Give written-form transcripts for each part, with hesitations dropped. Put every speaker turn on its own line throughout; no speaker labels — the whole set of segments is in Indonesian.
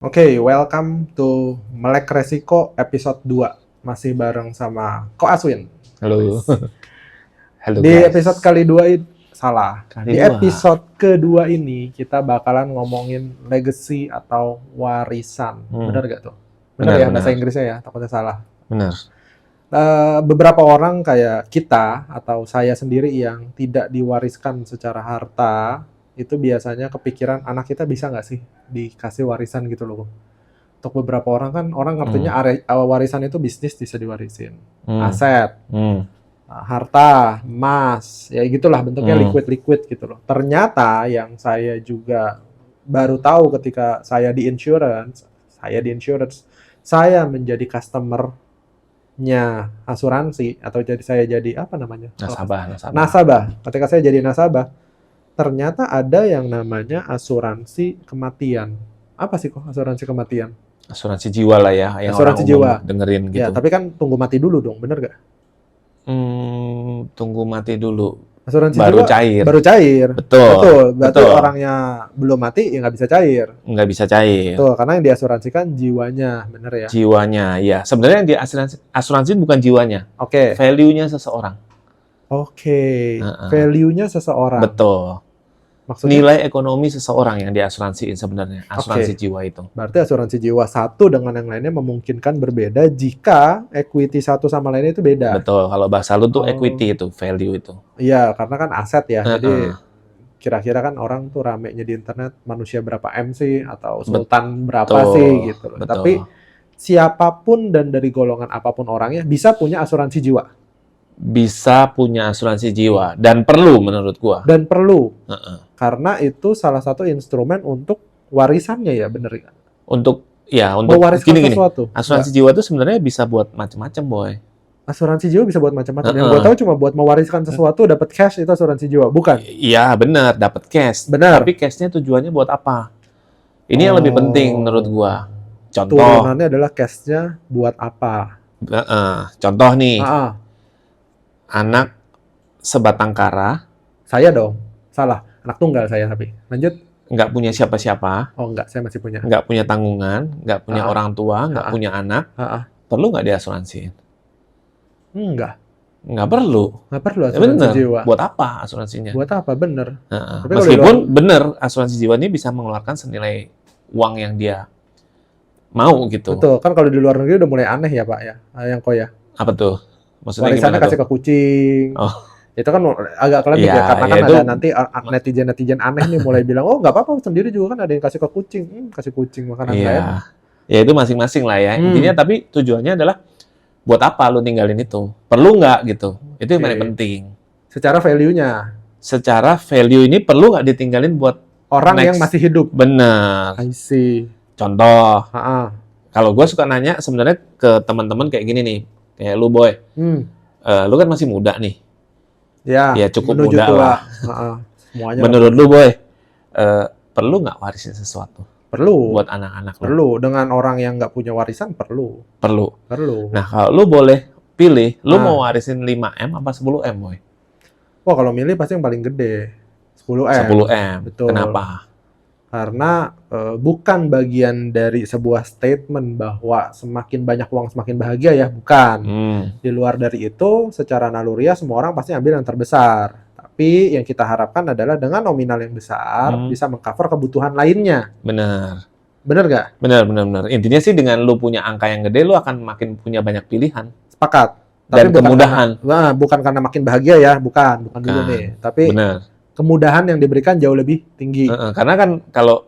Oke, welcome to Melek Resiko episode 2. Masih bareng sama Ko Aswin.
Halo. Halo
Di
guys.
episode kali 2 salah.
Kali
Di
dua.
episode kedua ini kita bakalan ngomongin legacy atau warisan. Bener gak tuh? Bener ya, bahasa Inggrisnya ya, takutnya salah.
Bener.
Beberapa orang kayak kita atau saya sendiri yang tidak diwariskan secara harta, itu biasanya kepikiran anak kita bisa nggak sih dikasih warisan gitu loh. Untuk beberapa orang kan, orang ngertinya warisan itu bisnis bisa diwarisin. Aset, harta, emas, ya gitulah bentuknya liquid-liquid gitu loh. Ternyata yang saya juga baru tahu ketika saya di insurance, saya menjadi customer-nya asuransi atau saya jadi apa namanya? Nasabah. Ketika saya jadi nasabah, ternyata ada yang namanya asuransi kematian. Apa sih kok asuransi kematian?
Asuransi jiwa lah ya, yang asuransi orang umum dengerin gitu.
Ya, tapi kan tunggu mati dulu dong, bener gak?
Tunggu mati dulu.
Asuransi
baru
jiwa
cair.
Baru cair.
Betul.
Berarti orangnya belum mati ya nggak bisa cair.
Nggak bisa cair.
Betul, karena yang diasuransikan jiwanya, bener ya?
Jiwanya, ya. Sebenarnya yang diasuransi bukan jiwanya.
Oke.
Value-nya seseorang.
Oke. Value-nya seseorang.
Betul. Maksudnya? Nilai ekonomi seseorang yang diasuransiin sebenarnya, asuransi jiwa itu.
Berarti asuransi jiwa satu dengan yang lainnya memungkinkan berbeda jika equity satu sama lainnya itu beda.
Betul, kalau bahasa lu tuh equity itu, value itu.
Iya, karena kan aset ya, jadi kira-kira kan orang tuh ramenya di internet, manusia berapa M sih, atau sultan berapa sih gitu. Tapi siapapun dan dari golongan apapun orangnya bisa punya asuransi jiwa.
Bisa punya asuransi jiwa dan perlu menurut gua.
Dan perlu. Karena itu salah satu instrumen untuk warisannya ya, bener ya?
Untuk
mewariskan sesuatu.
Asuransi jiwa itu sebenarnya bisa buat macam-macam, boy.
Asuransi jiwa bisa buat macam-macam. Yang gua tahu cuma buat mewariskan sesuatu, dapat cash itu asuransi jiwa, bukan?
Iya, benar, dapat cash.
Benar.
Tapi cashnya tujuannya buat apa? Ini yang lebih penting menurut gua. Contoh.
Turunannya adalah cashnya buat apa?
Contoh nih. Anak sebatang kara.
Saya dong, salah. Anak tunggal saya tapi. Lanjut.
Nggak punya siapa-siapa.
Oh enggak, saya masih punya.
Nggak punya tanggungan, nggak punya orang tua, nggak punya anak. Perlu nggak diasuransiin?
Enggak.
Nggak perlu.
Nggak perlu asuransi jiwa.
Buat apa asuransinya?
Buat apa, bener.
Meskipun bener, asuransi jiwa ini bisa mengeluarkan senilai uang yang dia mau gitu.
Betul, kan kalau di luar negeri udah mulai aneh ya Pak ya, yang ya.
Apa tuh? Maksudnya
warisannya kasih ke kucing. Itu kan agak kelebih ya, karena kan ada nanti netizen aneh nih mulai bilang, oh nggak apa-apa sendiri juga kan ada yang kasih ke kucing, kasih kucing makanan lain.
Ya itu masing-masing lah ya. Intinya tapi tujuannya adalah buat apa lu tinggalin itu? Perlu nggak gitu? Itu yang paling penting.
Secara value-nya.
Secara value ini perlu nggak ditinggalin buat
orang yang masih hidup?
Benar.
I see.
Contoh. Kalau gue suka nanya sebenarnya ke teman-teman kayak gini nih. Kayak lu, boy. Lu kan masih muda nih. Ya cukup muda lah.
Semuanya
menurut lu, boy, perlu nggak warisin sesuatu?
Perlu.
Buat anak-anak lu?
Perlu. Dengan orang yang nggak punya warisan, perlu. Perlu.
Nah, kalau lu boleh pilih, lu mau warisin 5M apa 10M, boy?
Wah, kalau milih pasti yang paling gede. 10M.
10M.
Betul.
Kenapa?
Karena bukan bagian dari sebuah statement bahwa semakin banyak uang semakin bahagia ya, bukan. Di luar dari itu, secara naluriah semua orang pasti ambil yang terbesar. Tapi yang kita harapkan adalah dengan nominal yang besar bisa mengcover kebutuhan lainnya.
Benar.
Benar nggak?
Benar. Intinya sih dengan lu punya angka yang gede, lu akan makin punya banyak pilihan.
Sepakat.
Dan kemudahan.
Bukan karena makin bahagia ya, bukan dulu nih. Tapi kemudahan yang diberikan jauh lebih tinggi.
Karena kan kalau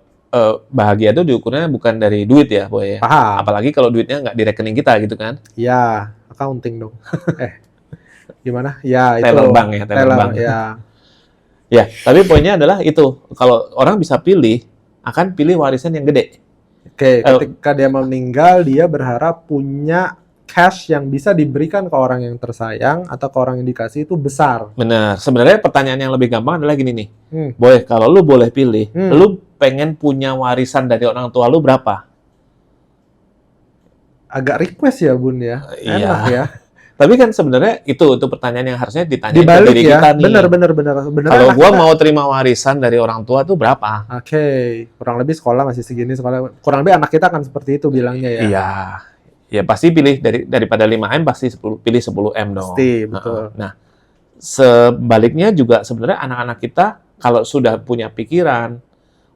bahagia itu diukurnya bukan dari duit ya, boy.
Paham.
Apalagi kalau duitnya nggak di rekening kita gitu kan?
Iya, accounting dong. Gimana? Ya itu.
Teller bank ya, teller bank.
Ya.
Ya, tapi poinnya adalah itu. Kalau orang bisa pilih, akan pilih warisan yang gede.
Oke, ketika dia meninggal, dia berharap punya cash yang bisa diberikan ke orang yang tersayang atau ke orang yang dikasih itu besar.
Benar. Sebenarnya pertanyaan yang lebih gampang adalah gini nih. Boy, kalau lu boleh pilih, lu pengen punya warisan dari orang tua lu berapa?
Agak request ya, Bun ya. Enak ya.
Tapi kan sebenarnya itu pertanyaan yang harusnya ditanyain ke
Dibalik
diri
ya,
kita nih.
benar.
Kalau gua mau terima warisan dari orang tua tuh berapa?
Oke, kurang lebih sekolah masih segini, kurang lebih anak kita akan seperti itu bilangnya ya.
Iya. Ya pasti pilih daripada 5M pasti pilih 10M dong.
Pasti, betul.
Nah, sebaliknya juga sebenarnya anak-anak kita kalau sudah punya pikiran,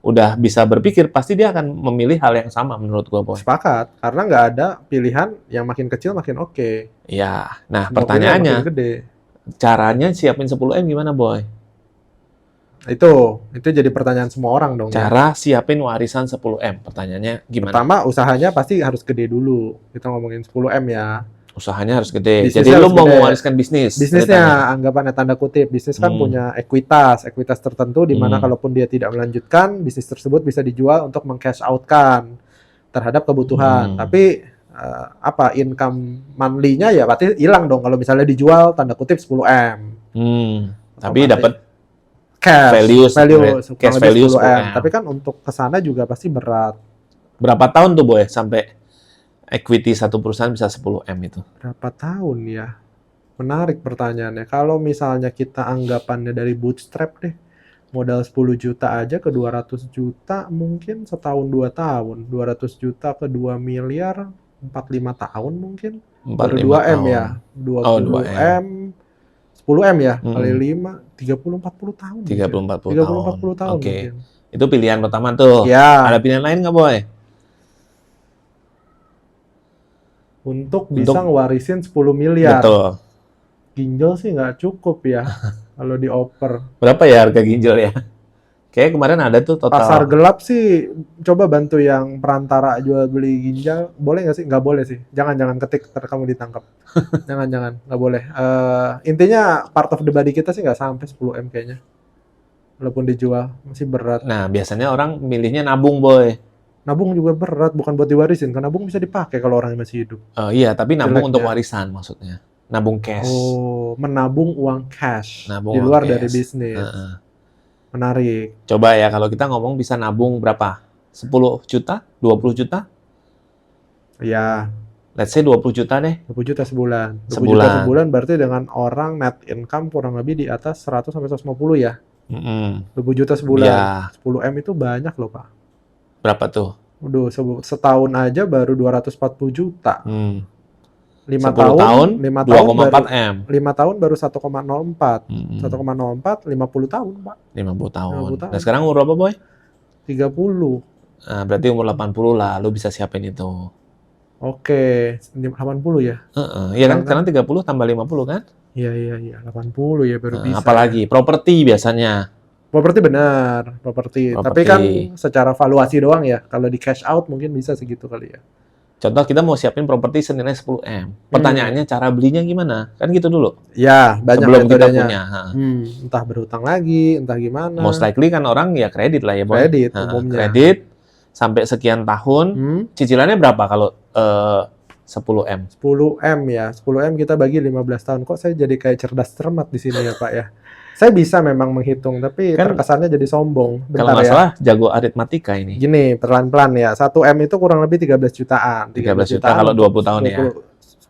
udah bisa berpikir, pasti dia akan memilih hal yang sama menurut gua, Boy.
Sepakat, karena nggak ada pilihan yang makin kecil makin oke.
Iya. Nah,
Semua
pertanyaannya,
pilihan makin gede.
caranya siapin 10M gimana, Boy?
Itu jadi pertanyaan semua orang dong.
Cara siapin warisan 10M, pertanyaannya gimana?
Pertama, usahanya pasti harus gede dulu. Kita ngomongin 10M ya.
Usahanya harus gede.
Bisnisnya
Jadi lu
harus
mau
gede.
mewariskan bisnis.
Bisnisnya,
ceritanya.
anggapannya tanda kutip, bisnis kan
Hmm.
punya ekuitas tertentu di mana
Hmm.
kalaupun dia tidak melanjutkan, bisnis tersebut bisa dijual untuk meng-cash out-kan terhadap kebutuhan.
Hmm.
Tapi income monthly-nya ya berarti hilang dong kalau misalnya dijual tanda kutip 10M.
Tapi dapat
cash
value
kurang lebih
value
10M. Tapi kan untuk kesana juga pasti berat.
berapa tahun tuh, Boy, sampai equity satu perusahaan bisa 10M itu?
Berapa tahun ya? Menarik pertanyaannya. Kalau misalnya kita anggapannya dari bootstrap deh, modal 10 juta aja ke 200 juta mungkin setahun 2 tahun. 200 juta ke 2 miliar 4-5 tahun mungkin.
4-5
2M
tahun.
ya. 20M. 10M ya, kali 5, 30-40 tahun.
30-40 tahun.
30-40 tahun
Oke.
mungkin.
Itu pilihan pertama tuh.
Ya,
Ada pilihan lain nggak, Boy?
untuk bisa ngewarisin 10 miliar.
Betul.
Ginjal sih nggak cukup ya kalau dioper.
Berapa ya harga ginjal ya? Kayak kemarin ada tuh total.
Pasar gelap sih, coba bantu yang perantara jual beli ginjal, boleh nggak sih? Nggak boleh sih. Jangan ketik, ntar kamu ditangkap. Jangan, nggak boleh. Intinya part of the body kita sih nggak sampai 10M kayaknya. Walaupun dijual, masih berat.
Nah, biasanya orang milihnya nabung, Boy.
Nabung juga berat, bukan buat diwarisin. Karena nabung bisa dipakai kalau orang masih hidup.
Iya, tapi nabung
Jeleknya.
untuk warisan maksudnya. Nabung cash.
Oh, menabung uang cash.
Nabung
di
uang
luar
cash.
dari bisnis. Menarik.
Coba ya, kalau kita ngomong bisa nabung berapa? 10 juta? 20 juta?
Ya,
Let's say 20 juta deh.
20 juta sebulan. 20 juta
Sebulan.
sebulan berarti dengan orang net income kurang lebih di atas 100-150 ya. 20 juta sebulan.
Ya,
10M itu banyak loh, Pak.
berapa tuh?
Udah setahun aja baru 240 juta. 5
10 tahun,
5 tahun baru
2,4 M.
5 tahun baru 1,04.
50
1,04 50 tahun, Pak.
tahun.
50 tahun.
Nah, sekarang umur berapa, Boy?
30.
Nah, berarti umur 80 lah, lu bisa siapin itu.
Oke, 80 ya.
Iya kan, sekarang 30 tambah 50 kan?
Iya, 80 ya baru bisa.
Apalagi properti biasanya.
Properti benar, properti. Tapi kan secara valuasi doang ya. Kalau di cash out mungkin bisa segitu kali ya.
Contoh kita mau siapin properti senilai 10M. Pertanyaannya cara belinya gimana? Kan gitu dulu.
Ya, banyak
sebelum kita
metodenya.
punya.
Entah berhutang lagi, entah gimana.
Most likely kan orang ya kredit lah ya, Boy.
Kredit umumnya.
Kredit sampai sekian tahun. Cicilannya berapa kalau 10M?
10M ya. 10M kita bagi 15 tahun. Kok saya jadi kayak cerdas cermat di sini ya, Pak ya? Saya bisa memang menghitung, tapi
Kan,
terkesannya jadi sombong.
Kalau nggak salah, jago aritmatika ini.
Gini, pelan-pelan ya. 1M itu kurang lebih 13 jutaan.
13 juta kalau 20 tahun ya.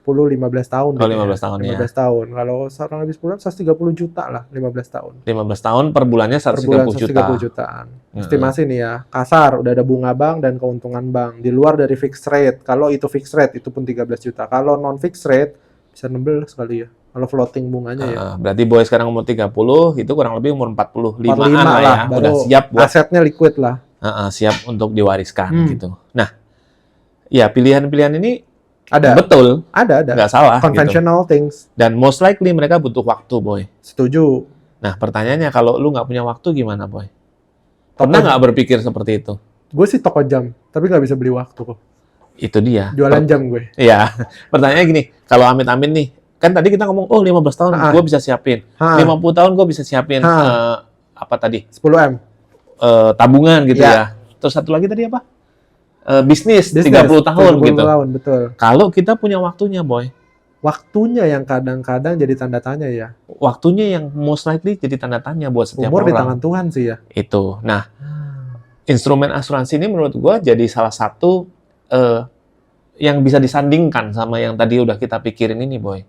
10-15 tahun.
Oh, 15 tahun ya.
15 tahun. Kalau kurang lebih 10M, 130 juta lah 15 tahun.
15 tahun per bulannya 130 juta.
130 jutaan. Estimasi nih ya. Kasar, udah ada bunga bank dan keuntungan bank. Di luar dari fixed rate. Kalau itu fixed rate, itu pun 13 juta. Kalau non-fixed rate, bisa 16 kali ya. Kalau floating bunganya ya.
Berarti Boy sekarang umur 30, itu kurang lebih umur 45-an lah ya.
Baru
udah siap buat
asetnya liquid lah.
siap untuk diwariskan gitu. Nah, ya pilihan-pilihan ini
ada.
Betul.
Ada.
Nggak salah.
Conventional
gitu.
things.
Dan most likely mereka butuh waktu, Boy.
Setuju.
Nah, pertanyaannya kalau lu nggak punya waktu gimana, Boy? Pernah nggak berpikir seperti itu?
Gue sih toko jam, tapi nggak bisa beli waktu kok.
Itu dia.
Jualan jam gue.
Iya. Pertanyaannya gini, kalau amit-amit nih, kan tadi kita ngomong, 15 tahun gue bisa siapin. 50 tahun gue bisa siapin, apa tadi?
10M.
Tabungan gitu ya. Terus satu lagi tadi apa? Bisnis 30 tahun
30
gitu.
tahun, betul.
Kalau kita punya waktunya, Boy.
Waktunya yang kadang-kadang jadi tanda tanya ya.
Waktunya yang most likely jadi tanda tanya buat setiap
Umur
orang.
di tangan Tuhan sih ya.
Itu. Nah, instrumen asuransi ini menurut gue jadi salah satu yang bisa disandingkan sama yang tadi udah kita pikirin ini, Boy.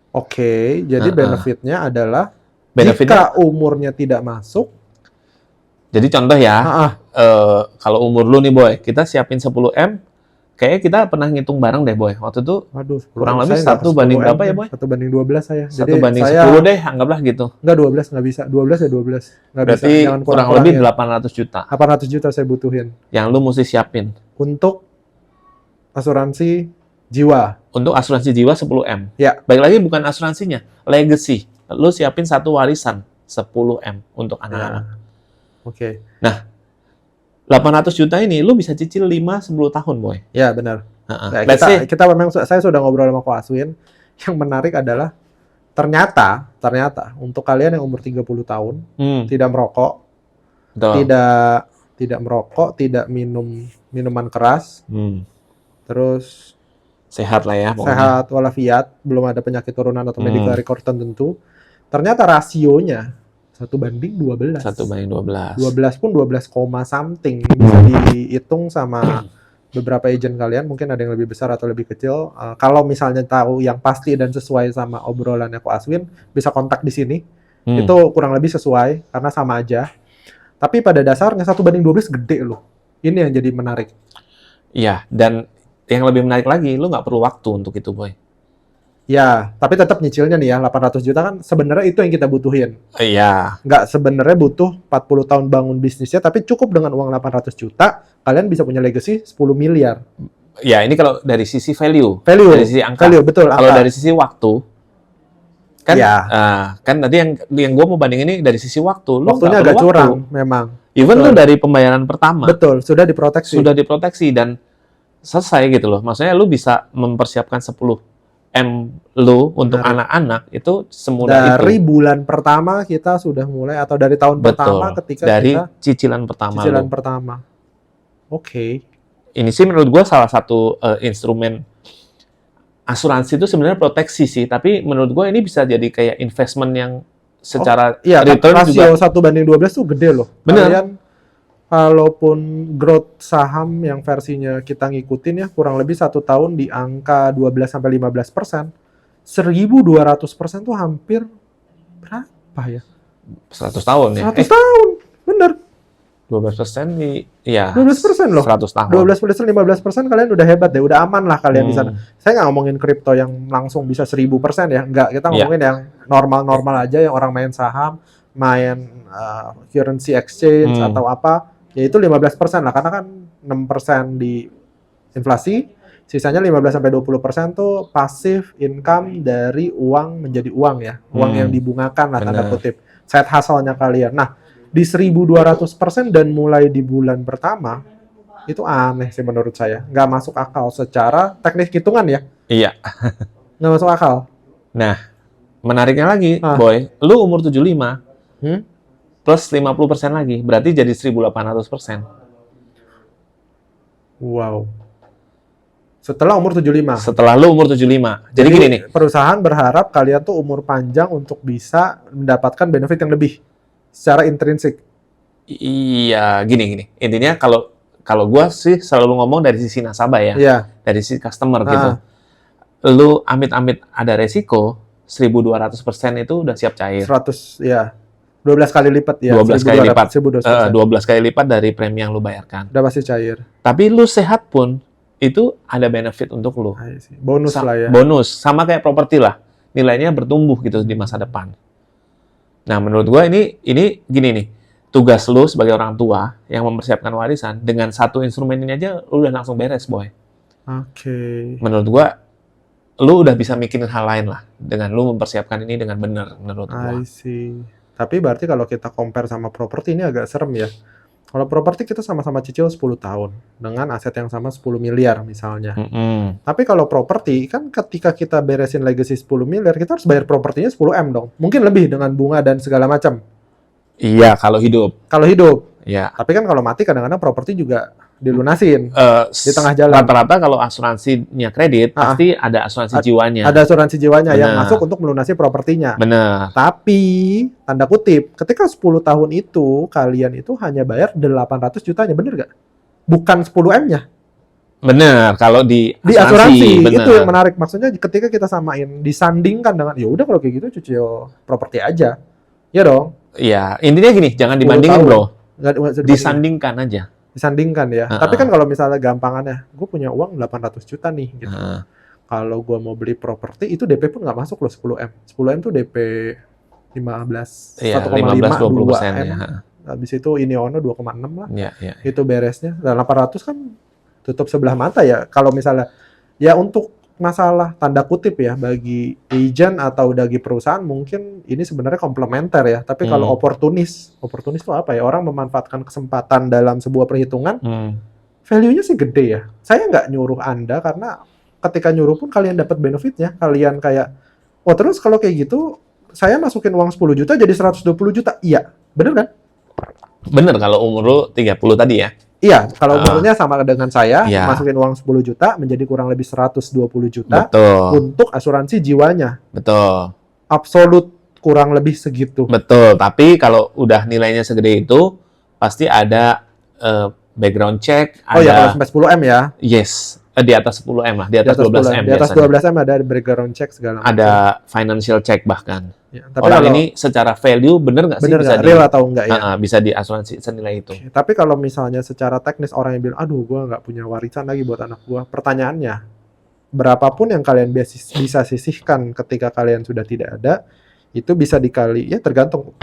Oke, jadi benefitnya adalah
Benefitnya,
jika umurnya tidak masuk.
jadi contoh ya, kalau umur lu nih Boy, kita siapin 10M, kayaknya kita pernah ngitung bareng deh Boy. Waktu itu
Waduh,
kurang lebih
saya nggak
1 banding
10M
berapa ya
deh,
Boy?
1/12 saya.
1
Jadi
banding
saya
10 deh, anggaplah gitu.
Enggak, 12 nggak bisa. 12 ya 12. Nggak bisa.
Berarti
Jangan
kurang lebih
kurang-kurangin.
800 juta
800 juta saya butuhin
yang lu mesti siapin
untuk asuransi jiwa.
untuk asuransi jiwa 10M.
Ya.
Baik lagi bukan asuransinya, legacy. Lu siapin satu warisan 10M untuk anak-anak.
Ya. Oke.
Nah, 800 juta ini lu bisa cicil 5-10 tahun, Boy.
Ya, benar. Nah,
Let's say,
kita memang, saya sudah ngobrol sama Ko Aswin. Yang menarik adalah ternyata untuk kalian yang umur 30 tahun tidak merokok,
betul.
tidak merokok, tidak minum minuman keras, terus
sehat lah ya pokoknya.
sehat walafiat, belum ada penyakit turunan atau medical record tertentu. Ternyata rasionya 1/12.
1/12.
12 pun 12, something. Ini bisa dihitung sama beberapa agent kalian, mungkin ada yang lebih besar atau lebih kecil. Kalau misalnya tahu yang pasti dan sesuai sama obrolannya Ko Aswin, bisa kontak di sini. Itu kurang lebih sesuai, karena sama aja. Tapi pada dasarnya 1/12 gede loh. Ini yang jadi menarik.
Iya, dan yang lebih menarik lagi, lu nggak perlu waktu untuk itu, Boy.
Ya, tapi tetap nyicilnya nih ya, 800 juta kan sebenarnya itu yang kita butuhin.
Iya.
Nggak sebenarnya butuh 40 tahun bangun bisnisnya, tapi cukup dengan uang 800 juta, kalian bisa punya legacy 10 miliar.
Ya, ini kalau dari sisi value.
Value,
dari sisi angka.
value, betul.
Kalau dari sisi waktu, kan,
ya.
Kan tadi yang gue mau banding ini dari sisi waktu. Lu
Waktunya agak curang, memang.
Even lu dari pembayaran pertama.
Betul, sudah diproteksi.
Sudah diproteksi dan selesai gitu loh. Maksudnya lu bisa mempersiapkan 10M lu untuk anak-anak itu semudah
dari bulan pertama kita sudah mulai, atau dari tahun pertama ketika
dari
kita
cicilan pertama.
Oke.
Ini sih menurut gue salah satu instrumen asuransi itu sebenarnya proteksi sih, tapi menurut gue ini bisa jadi kayak investment yang secara return
rasio juga 1/12 tuh gede loh.
Bener.
Kalian kalaupun growth saham yang versinya kita ngikutin ya, kurang lebih 1 tahun di angka 12-15%, 1.200% tuh hampir berapa ya?
100 tahun ya?
100 tahun, bener.
12% nih, ya.
12% loh.
100 tahun.
12%, 15% kalian udah hebat deh, udah aman lah kalian di sana. Saya nggak ngomongin kripto yang langsung bisa 1000% ya, nggak. Kita ngomongin yang normal-normal aja, yang orang main saham, main currency exchange atau apa, ya itu 15% lah, karena kan 6% di inflasi, sisanya 15-20% tuh passive income dari uang menjadi uang ya, uang yang dibungakan lah, tanda kutip, side hustle-nya kalian. Nah, di 1.200% dan mulai di bulan pertama, itu aneh sih menurut saya. Nggak masuk akal secara teknik hitungan ya.
Iya.
Nggak masuk akal.
Nah, menariknya lagi, Boy, lu umur 75, plus 50% lagi, berarti jadi 1.800%.
Wow. Setelah umur 75.
Setelah lu umur 75. Jadi gini nih.
Perusahaan berharap kalian tuh umur panjang untuk bisa mendapatkan benefit yang lebih secara intrinsik.
Iya, gini. Intinya kalau gue sih selalu ngomong dari sisi nasabah ya.
Iya.
Dari sisi customer gitu. Lu amit-amit ada resiko, 1.200% itu udah siap cair.
100, ya. 12 kali lipat ya.
12 kali lipat.
12
kali lipat dari premi yang lu bayarkan.
Udah pasti cair.
Tapi lu sehat pun, itu ada benefit untuk lu.
Bonus lah ya.
Bonus. Sama kayak properti lah. Nilainya bertumbuh gitu di masa depan. Nah, menurut gua ini gini nih. Tugas lu sebagai orang tua yang mempersiapkan warisan, dengan satu instrumen ini aja lu udah langsung beres, Boy.
Oke.
Menurut gua, lu udah bisa mikirin hal lain lah dengan lu mempersiapkan ini dengan benar menurut gua.
I see. Tapi berarti kalau kita compare sama properti ini agak serem ya. Kalau properti kita sama-sama cicil 10 tahun dengan aset yang sama 10 miliar misalnya. Tapi kalau properti kan ketika kita beresin legacy 10 miliar, kita harus bayar propertinya 10M dong. Mungkin lebih dengan bunga dan segala macam.
Iya, kalau hidup.
Kalau hidup.
Iya.
Tapi kan kalau mati kadang-kadang properti juga dilunasin di tengah jalan.
Rata-rata kalau asuransinya kredit, pasti ada asuransi jiwanya.
Ada asuransi jiwanya yang masuk untuk melunasi propertinya.
Benar.
Tapi, tanda kutip, ketika 10 tahun itu, kalian itu hanya bayar 800 jutanya, bener nggak? Bukan 10M-nya.
Bener, kalau di
Di asuransi
bener.
itu yang menarik. Maksudnya ketika kita samain, disandingkan dengan ya udah kalau kayak gitu cicil properti aja, ya dong.
Iya, intinya gini, jangan
10
dibandingin
tahun.
bro,
Nggak usah dibandingin.
disandingkan aja.
Disandingkan ya.
Heeh.
Tapi kan kalau misalnya gampangannya, gue punya uang 800 juta nih gitu.
Heeh.
Kalau gue mau beli properti itu DP pun nggak masuk loh 10M. 10M tuh DP 15,
Iya,
1,5,
15-20%
2M.
ya.
Habis itu ini ono 2,6 lah.
Iya, iya.
Itu beresnya. Dan 800 kan tutup sebelah mata ya. Kalau misalnya ya untuk masalah tanda kutip ya bagi agent atau bagi perusahaan mungkin ini sebenarnya komplementer ya. Tapi kalau oportunis itu apa ya? Orang memanfaatkan kesempatan dalam sebuah perhitungan, value-nya sih gede ya. Saya nggak nyuruh Anda karena ketika nyuruh pun kalian dapat benefitnya. Kalian kayak, oh terus kalau kayak gitu saya masukin uang 10 juta jadi 120 juta. Iya, bener kan?
Bener kalau umur lu 30 tadi ya.
Iya, kalau umurnya sama dengan saya,
Iya.
masukin uang 10 juta menjadi kurang lebih 120 juta
Betul.
untuk asuransi jiwanya.
Betul.
Absolut kurang lebih segitu.
Betul, tapi kalau udah nilainya segede itu, pasti ada background check,
Oh ya, kalau
ada
sampai 10M ya.
yes, di atas 10M lah, di atas 12M
Di atas
biasanya.
12M ada background check segala macam.
Ada financial check bahkan.
Ya, tapi
Orang
kalau
ini secara value bener nggak sih
bener
bisa
nggak real atau enggak ya?
bisa di asuransi senilai itu?
Tapi kalau misalnya secara teknis orang yang bilang, aduh gue nggak punya warisan lagi buat anak gue. Pertanyaannya, berapapun yang kalian bisa sisihkan ketika kalian sudah tidak ada, itu bisa dikali, ya tergantung.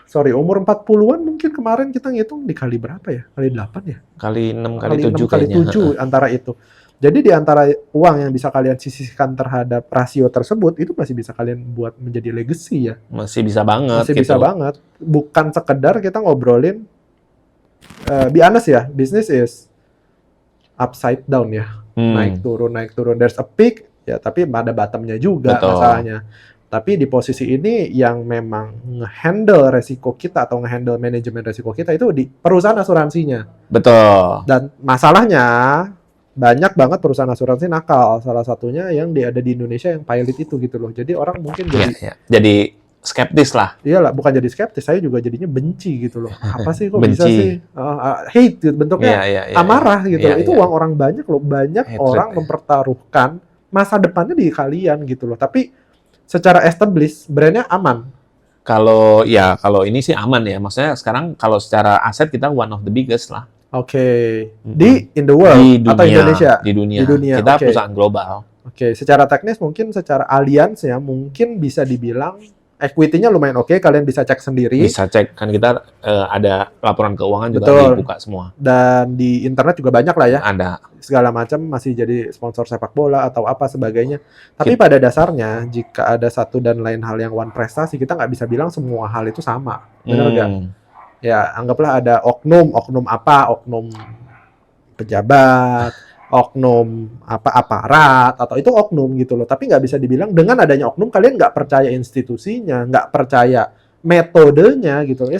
Sorry, umur 40-an mungkin kemarin kita ngitung dikali berapa ya? Kali 8 ya?
Kali 6, kali 7
6, kali
kayaknya.
7 antara itu. Jadi di antara uang yang bisa kalian sisihkan terhadap rasio tersebut, itu masih bisa kalian buat menjadi legacy ya.
Masih bisa banget
Masih
gitu.
bisa banget. Bukan sekedar kita ngobrolin, be honest ya, business is upside down ya. Naik turun. There's a peak, ya tapi ada bottomnya juga.
Betul.
Masalahnya. Tapi di posisi ini yang memang nge-handle resiko kita atau nge-handle manajemen resiko kita itu di perusahaan asuransinya.
Betul.
Dan masalahnya banyak banget perusahaan asuransi nakal. Salah satunya yang ada di Indonesia yang pilot itu gitu loh. Jadi orang mungkin
Jadi skeptis lah.
iyalah, bukan jadi skeptis, saya juga jadinya benci gitu loh. Apa sih kok bisa
Benci.
sih? Hate gitu, bentuknya amarah gitu.
Iya,
Itu
iya.
uang orang banyak loh. Banyak
Hatred,
orang
ya.
mempertaruhkan masa depannya di kalian gitu loh. Tapi secara established, brandnya aman.
Kalau ini sih aman ya. Maksudnya sekarang kalau secara aset kita one of the biggest lah.
Oke. In the world
Di
atau
dunia,
Indonesia?
Di dunia.
Di dunia,
Kita
oke.
perusahaan global.
Oke, secara teknis mungkin secara alliance ya mungkin bisa dibilang equity-nya lumayan oke, kalian bisa cek sendiri.
Bisa cek kan kita ada laporan keuangan juga
Betul.
dibuka semua.
Dan di internet juga banyak lah ya.
Ada.
Segala macam masih jadi sponsor sepak bola atau apa sebagainya. Tapi pada dasarnya jika ada satu dan lain hal yang one prestasi, kita nggak bisa bilang semua hal itu sama. Benar nggak? Ya anggaplah ada oknum pejabat, oknum aparat atau itu oknum gitu loh. Tapi nggak bisa dibilang dengan adanya oknum kalian nggak percaya institusinya, nggak percaya metodenya gitu. Ya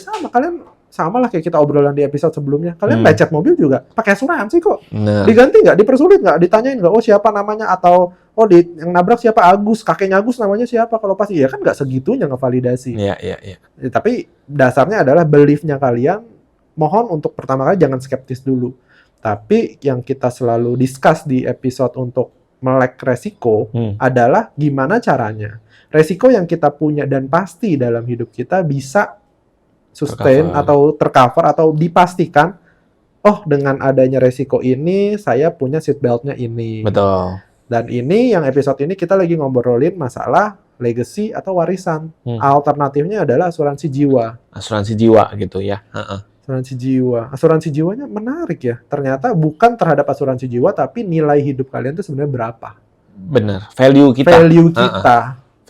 sama lah kayak kita obrolan di episode sebelumnya. Kalian lecet mobil juga pakai asuransi kok.
Nah,
Diganti nggak? Dipersulit nggak? Ditanyain nggak? Oh siapa namanya? Atau yang nabrak siapa? Agus, kakeknya Agus namanya siapa? Kalau pasti ya kan nggak segitunya ngevalidasi.
iya.
Ya, tapi dasarnya adalah belief-nya kalian. Mohon untuk pertama kali jangan skeptis dulu. Tapi yang kita selalu discuss di episode untuk melek resiko adalah gimana caranya resiko yang kita punya dan pasti dalam hidup kita bisa sustain atau tercover atau dipastikan, oh dengan adanya resiko ini saya punya seat belt-nya ini.
Betul.
Dan ini yang episode ini kita lagi ngobrolin masalah legacy atau warisan. Alternatifnya adalah asuransi jiwa.
Asuransi jiwa gitu ya.
Asuransi jiwa. Asuransi jiwanya menarik ya. Ternyata bukan terhadap asuransi jiwa, tapi nilai hidup kalian itu sebenarnya berapa.
Bener. Value kita.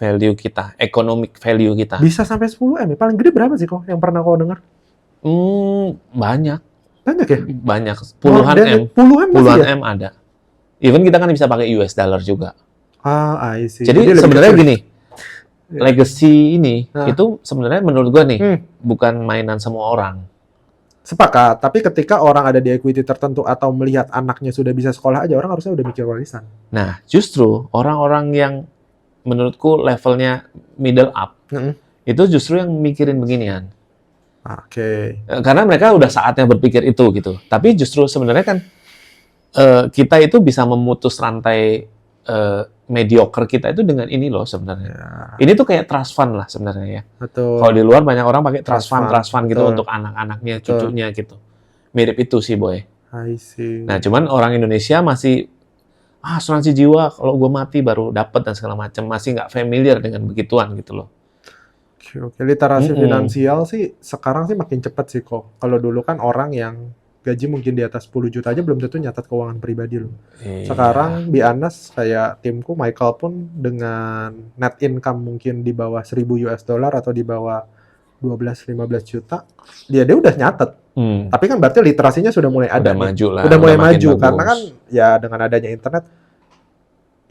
Value kita. Economic value kita.
Bisa sampai 10M ya? Paling gede berapa sih kok yang pernah kau dengar?
Banyak.
Banyak ya?
Banyak. Puluhan M.
Puluhan
M ada. Even kita kan bisa pakai US dollar juga.
I see.
Jadi sebenarnya gini. Legacy ini itu sebenarnya menurut gua nih bukan mainan semua orang.
Sepakat, tapi ketika orang ada di equity tertentu atau melihat anaknya sudah bisa sekolah aja, orang harusnya udah mikir warisan.
Nah, justru orang-orang yang menurutku levelnya middle up, itu justru yang mikirin beginian.
Oke.
Karena mereka udah saatnya berpikir itu gitu. Tapi justru sebenarnya kan kita itu bisa memutus rantai mediocre kita itu dengan ini loh sebenarnya.
Ya,
Ini tuh kayak trust fund lah sebenarnya ya.
betul.
Kalau di luar banyak orang pakai trust
Trust
fund
fund,
gitu
betul.
untuk anak-anaknya,
Betul.
cucunya gitu. Mirip itu sih, Boy.
I see.
Nah, cuman orang Indonesia masih asuransi jiwa kalau gue mati baru dapat dan segala macam, masih nggak familiar dengan begituan gitu loh.
Oke, literasi
Mm-mm.
finansial sih sekarang sih makin cepat sih kok. Kalau dulu kan orang yang gaji mungkin di atas 10 juta aja belum tentu nyatat keuangan pribadi loh.
Iya.
Sekarang be honest kayak timku Michael pun dengan net income mungkin di bawah 1000 US dollar atau di bawah 12-15 juta, dia udah nyatet. Tapi kan berarti literasinya sudah mulai ada
Udah
nih.
maju lah.
Udah mulai
makin
maju
bagus.
karena kan ya dengan adanya internet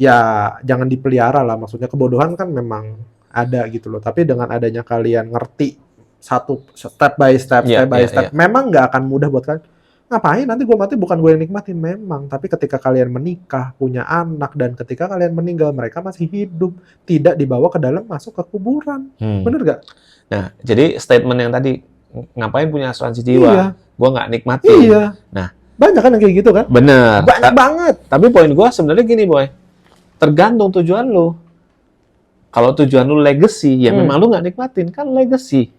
ya jangan dipelihara lah, maksudnya kebodohan kan memang ada gitu loh. Tapi dengan adanya kalian ngerti satu step by step,
Iya,
step by
iya,
step,
iya.
memang nggak akan mudah buat kalian. Ngapain nanti gue mati bukan gue yang nikmatin memang, tapi ketika kalian menikah, punya anak, dan ketika kalian meninggal mereka masih hidup, tidak dibawa ke dalam masuk ke kuburan, bener gak?
Nah, jadi statement yang tadi ngapain punya asuransi jiwa?
Iya,
Gua nggak nikmatin.
iya.
Nah.
Banyak kan yang kayak gitu kan?
Bener.
Banyak banget.
Tapi poin gua sebenarnya gini, Boy. Tergantung tujuan lu. Kalau tujuan lu legacy, ya memang lu nggak nikmatin, kan legacy.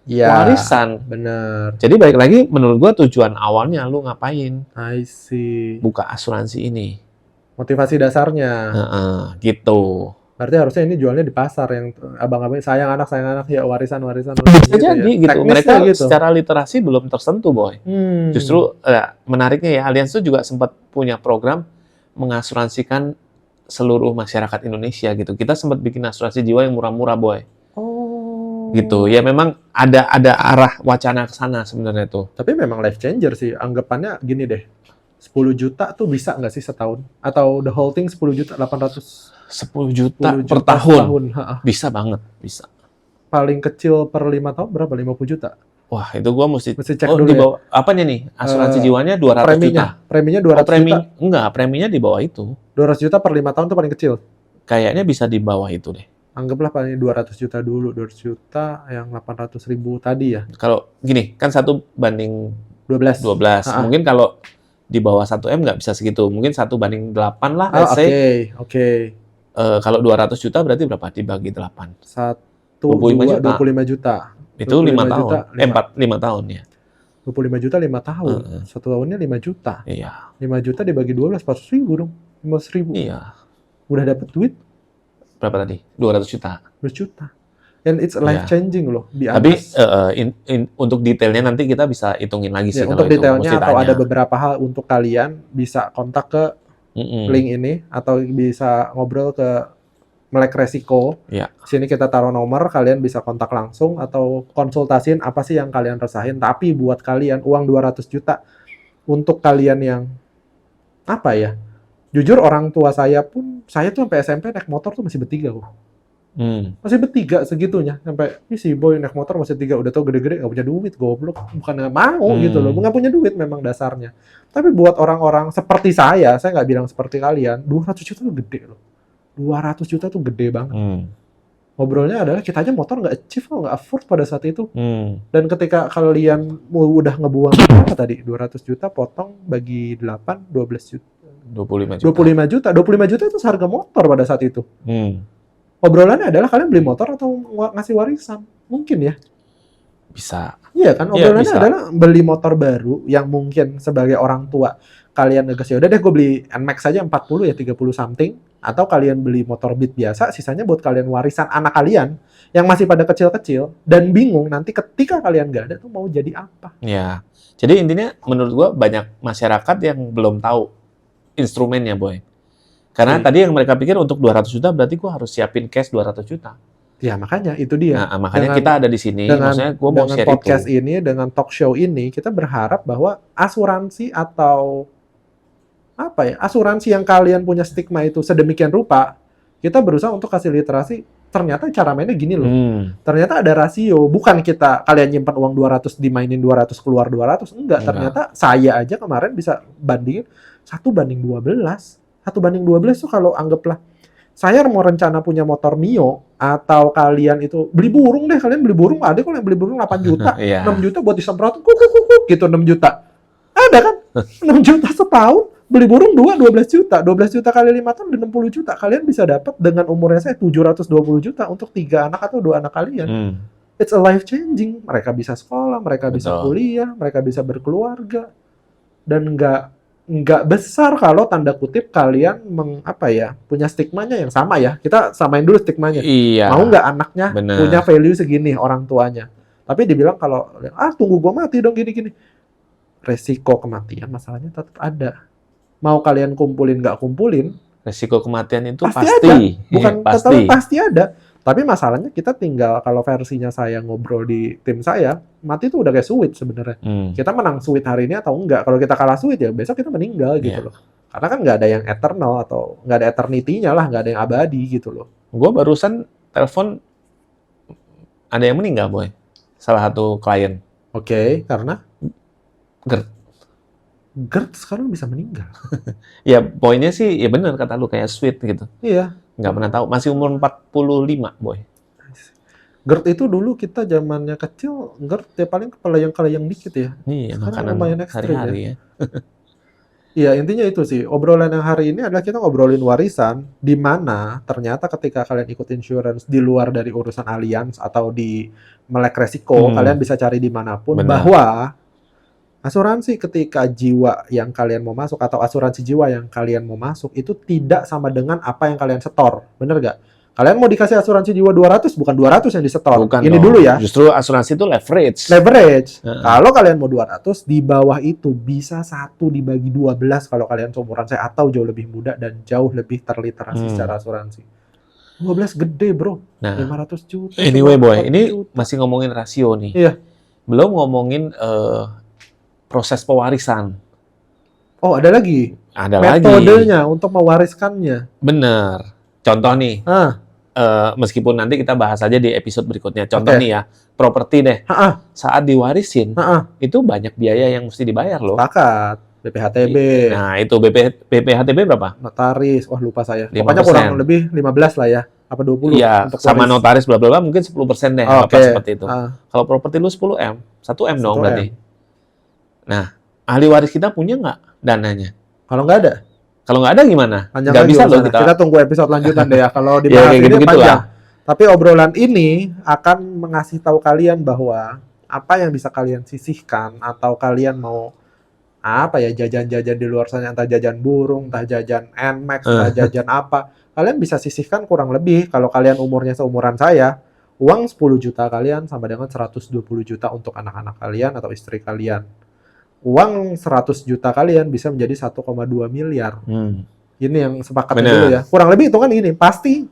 Ya,
Warisan.
bener.
Jadi balik lagi, menurut gua tujuan awalnya lu ngapain?
I see.
Buka asuransi ini.
Motivasi dasarnya.
Gitu.
Berarti harusnya ini jualnya di pasar yang abang-abang sayang anak ya warisan.
Bisa jadi gitu.
Teknisnya
Mereka
gitu.
secara literasi belum tersentuh, Boy. Justru menariknya ya, Alianz itu juga sempat punya program mengasuransikan seluruh masyarakat Indonesia gitu. Kita sempat bikin asuransi jiwa yang murah-murah, Boy.
Oh.
Gitu. Ya memang ada arah wacana ke sana sebenarnya tuh.
Tapi memang life changer sih. Anggapannya gini deh. 10 juta tuh bisa nggak sih setahun? Atau the whole thing 10 juta 800
10 juta
10
per
juta
tahun.
setahun. Ha-ha.
Bisa banget, bisa.
Paling kecil per 5 tahun berapa? 50 juta.
Wah, itu gua mesti
Cek
di
dulu ya.
bawah apanya nih? Asuransi jiwanya 200 juta.
Preminya
Oh,
200 juta.
enggak, preminya di bawah itu.
200 juta per 5 tahun tuh paling kecil.
Kayaknya bisa di bawah itu deh.
Anggaplah paling 200 juta dulu. 200 juta yang 800 ribu tadi ya.
Kalau gini, kan 1/12.
12. Ha-ha.
Mungkin kalau di bawah 1M nggak bisa segitu. Mungkin 1/8 lah,
Oh,
let's say.
Oke.
Kalau 200 juta berarti berapa? Dibagi 8.
25
25
juta.
Itu 5 tahun.
juta,
5 tahun ya.
25 juta 5 tahun. Satu tahunnya 5 juta.
Iya.
5 juta dibagi 12, 400 ribu dong. 15 ribu.
Iya.
Udah dapet duit
Berapa tadi? 200 juta.
200 juta. And it's life changing loh.
Tapi untuk detailnya nanti kita bisa hitungin lagi sih.
Ya,
kalau
untuk
itu.
detailnya
Mesti
atau
tanya.
ada beberapa hal untuk kalian bisa kontak ke link ini atau bisa ngobrol ke Melek Resiko.
Iya.
Sini kita taruh nomor, kalian bisa kontak langsung atau konsultasiin apa sih yang kalian resahin. Tapi buat kalian uang 200 juta untuk kalian yang apa ya? Jujur orang tua saya pun, saya tuh sampai SMP naik motor tuh masih bertiga kok. Masih bertiga segitunya. Sampai, si boy naik motor masih 3. Udah tau gede-gede gak punya duit, goblok. Bukan gak mau gitu loh. Gak punya duit memang dasarnya. Tapi buat orang-orang seperti saya nggak bilang seperti kalian, 200 juta tuh gede loh. 200 juta tuh gede banget. Ngobrolnya adalah kita aja motor nggak achieve, nggak afford pada saat itu. Dan ketika kalian udah ngebuang berapa tadi? 200 juta potong bagi 8, 12 juta.
25 juta.
25 juta. 25 juta itu harga motor pada saat itu. Obrolannya adalah kalian beli motor atau ngasih warisan. Mungkin ya.
Bisa.
Iya kan?
Iya,
Obrolannya
bisa.
adalah beli motor baru yang mungkin sebagai orang tua kalian ngegas, ya udah deh gue beli NMAX saja 40 ya 30 something, atau kalian beli motor Beat biasa, sisanya buat kalian warisan anak kalian yang masih pada kecil-kecil dan bingung nanti ketika kalian nggak ada tuh mau jadi apa.
Ya. Jadi intinya menurut gua banyak masyarakat yang belum tahu instrumennya, Boy. Karena tadi yang mereka pikir untuk 200 juta berarti gua harus siapin cash 200 juta.
Ya makanya itu dia.
Nah, makanya
Dengan-
kita ada di sini. Maksudnya gua mau
dengan
share
podcast
itu.
ini, dengan talk show ini, kita berharap bahwa asuransi atau apa ya, asuransi yang kalian punya stigma itu sedemikian rupa, kita berusaha untuk kasih literasi. Ternyata cara mainnya gini loh. Ternyata ada rasio, bukan kita kalian nyimpan uang 200 dimainin 200 keluar 200, enggak. Ternyata saya aja kemarin bisa bandingin 1/12. 1/12 tuh kalau anggaplah saya mau rencana punya motor Mio, atau kalian itu beli burung deh, kalian beli burung, ada kalau yang beli burung 8 juta,
Iya.
6 juta buat disemprot, gitu 6 juta. Ada kan? 6 juta setahun, beli burung 12 juta. 12 juta kali 5 tahun udah 60 juta. Kalian bisa dapat dengan umurnya saya 720 juta untuk 3 anak atau 2 anak kalian. It's a life changing. Mereka bisa sekolah, mereka bisa
Betul.
kuliah, mereka bisa berkeluarga. Dan nggak besar kalau tanda kutip kalian punya stigmanya yang sama ya. Kita samain dulu stigmanya.
Iya.
Mau nggak anaknya
Bener.
punya value segini orang tuanya. Tapi dibilang kalau tunggu gua mati dong gini-gini. Resiko kematian masalahnya tetap ada. Mau kalian kumpulin nggak kumpulin,
Resiko kematian itu
pasti
pasti.
ada. Bukan
Iya, pasti.
pasti ada. Tapi masalahnya kita tinggal kalau versinya saya ngobrol di tim saya, mati itu udah kayak sweet sebenarnya. Kita menang sweet hari ini atau enggak. Kalau kita kalah sweet ya besok kita meninggal gitu
Iya.
loh. Karena kan nggak ada yang eternal atau nggak ada eternity-nya lah, nggak ada yang abadi gitu loh.
Gue barusan telepon ada yang meninggal, Boy. Salah satu klien.
Oke, karena
GERD.
GERD sekarang bisa meninggal.
Ya, poinnya sih ya bener kata lu kayak sweet gitu.
Iya.
Nggak pernah tahu. Masih umur 45, Boy.
GERD itu dulu kita zamannya kecil, GERD ya paling kelayang-kelayang dikit ya.
Iya,
Sekarang
makanan
lumayan ekstrim
hari-hari ya.
Iya, intinya itu sih. Obrolan yang hari ini adalah kita ngobrolin warisan, di mana ternyata ketika kalian ikut insurance di luar dari urusan Allianz atau di melek resiko, kalian bisa cari dimanapun,
Benar.
bahwa asuransi ketika jiwa yang kalian mau masuk atau asuransi jiwa yang kalian mau masuk itu tidak sama dengan apa yang kalian setor. Bener nggak? Kalian mau dikasih asuransi jiwa 200, bukan 200 yang disetor.
Bukan
Ini
dong.
dulu ya.
Justru asuransi itu leverage.
Leverage.
Heeh.
Kalau kalian mau 200, di bawah itu bisa 1 dibagi 12 kalau kalian seumuran saya atau jauh lebih muda dan jauh lebih terliterasi secara asuransi. 12 gede, bro.
Nah,
500 juta.
anyway, Boy,
40
ini
juta.
masih ngomongin rasio nih.
Iya.
Belum ngomongin proses pewarisan.
Oh, ada lagi.
Ada lagi.
Metodenya untuk mewariskannya.
Bener. Contoh nih, meskipun nanti kita bahas aja di episode berikutnya. Contoh
Oke.
nih ya, properti deh. Saat diwarisin,
Heeh.
itu banyak biaya yang mesti dibayar loh.
Sepakat. BPHTB,
Nah, itu BPHTB berapa?
notaris, wah lupa saya.
5%.
Pokoknya kurang lebih 15 lah ya. Apa 20
Iya,
untuk
sama
waris.
notaris bla bla bla mungkin 10% deh,
Oke.
apa seperti itu.
Ah,
Kalau properti lu 10M, 1M dong
1M.
berarti. Nah, ahli waris kita punya nggak dananya?
kalau nggak ada,
Kalau nggak ada gimana?
panjang
Nggak
lagi
bisa loh
urusannya.
kita.
Kita tunggu episode lanjutan deh ya. Kalau
Ya,
dibahas
kayak
ini
gitu-gitu
panjang.
lah.
Tapi obrolan ini akan mengasih tahu kalian bahwa apa yang bisa kalian sisihkan atau kalian mau jajan-jajan di luar sana, entah jajan burung, entah jajan Nmax, entah jajan apa, kalian bisa sisihkan kurang lebih kalau kalian umurnya seumuran saya, uang 10 juta kalian sama dengan 120 juta untuk anak-anak kalian atau istri kalian. Uang 100 juta kalian bisa menjadi 1,2 miliar. Ini yang sepakat
Bener.
dulu ya. Kurang lebih hitungan gini, pasti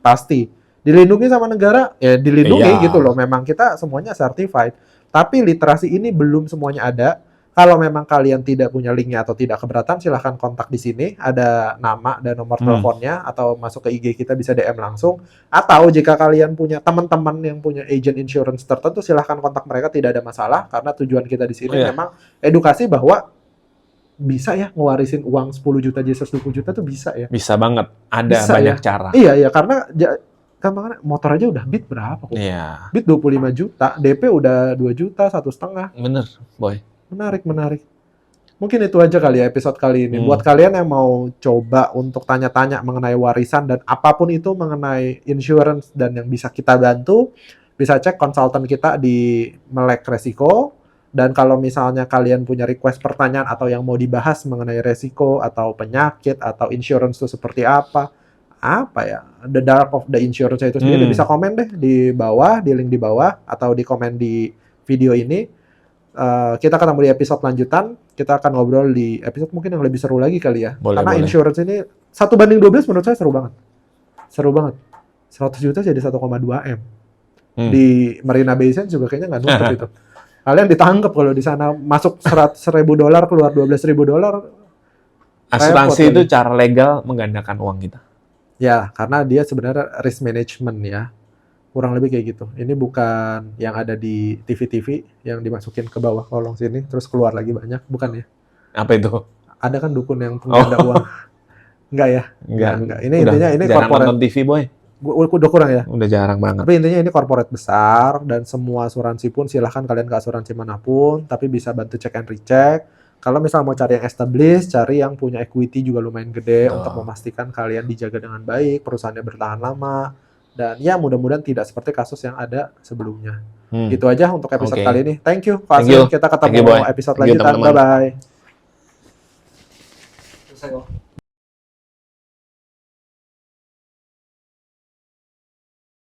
dilindungi sama negara, ya dilindungi
Iya.
gitu loh. Memang kita semuanya certified. Tapi literasi ini belum semuanya ada. Kalau memang kalian tidak punya linknya atau tidak keberatan, silahkan kontak di sini. Ada nama dan nomor teleponnya, atau masuk ke IG kita bisa DM langsung. Atau jika kalian punya teman-teman yang punya agent insurance tertentu, silahkan kontak mereka, tidak ada masalah. Karena tujuan kita di sini memang edukasi bahwa bisa ya ngewarisin uang 10 juta jadi 120 juta tuh bisa ya.
Bisa banget. Ada
Bisa
banyak
ya.
cara.
Iya, karena gampang motor aja udah Beat berapa kok?
Iya.
Beat 25 juta, DP udah 2 juta, 1,5.
Bener, Boy.
Menarik. Mungkin itu aja kali ya episode kali ini. Buat kalian yang mau coba untuk tanya-tanya mengenai warisan dan apapun itu mengenai insurance dan yang bisa kita bantu, bisa cek konsultan kita di Melek Resiko. Dan kalau misalnya kalian punya request pertanyaan atau yang mau dibahas mengenai resiko atau penyakit atau insurance itu seperti apa ya, the dark of the insurance itu sendiri, bisa komen deh di bawah, di link di bawah, atau di komen di video ini. Kita ketemu di episode lanjutan. Kita akan ngobrol di episode mungkin yang lebih seru lagi kali ya. Karena insurance ini 1:12 menurut saya seru banget. 100 juta jadi 1,2 M. Di Marina Bay Sands juga kayaknya nggak nutup itu. Kalian ditangkap kalau di sana masuk $100,000 keluar $12,000.
Asuransi itu cara legal menggandakan uang kita.
Ya, karena dia sebenarnya risk management ya. Kurang lebih kayak gitu. Ini bukan yang ada di TV-TV yang dimasukin ke bawah kolong sini terus keluar lagi banyak, bukan ya?
Apa itu?
Ada kan dukun yang pengganda uang. Enggak ya? Enggak. Ini intinya ini
jarang
corporate.
nonton TV, Boy.
Udah kurang ya?
Udah jarang banget.
Tapi intinya ini corporate besar dan semua asuransi pun silahkan kalian ke asuransi manapun, tapi bisa bantu cek and recheck. Kalau misal mau cari yang established, cari yang punya equity juga lumayan gede
Betul.
untuk memastikan kalian dijaga dengan baik, perusahaannya bertahan lama, dan ya mudah-mudahan tidak seperti kasus yang ada sebelumnya. Gitu aja untuk episode
Oke.
kali ini. Thank you, Pak
Thank you.
Aswin. Kita
Thank you,
ketemu
Boy.
episode
Thank you,
lanjutan.
teman-teman.
Bye-bye.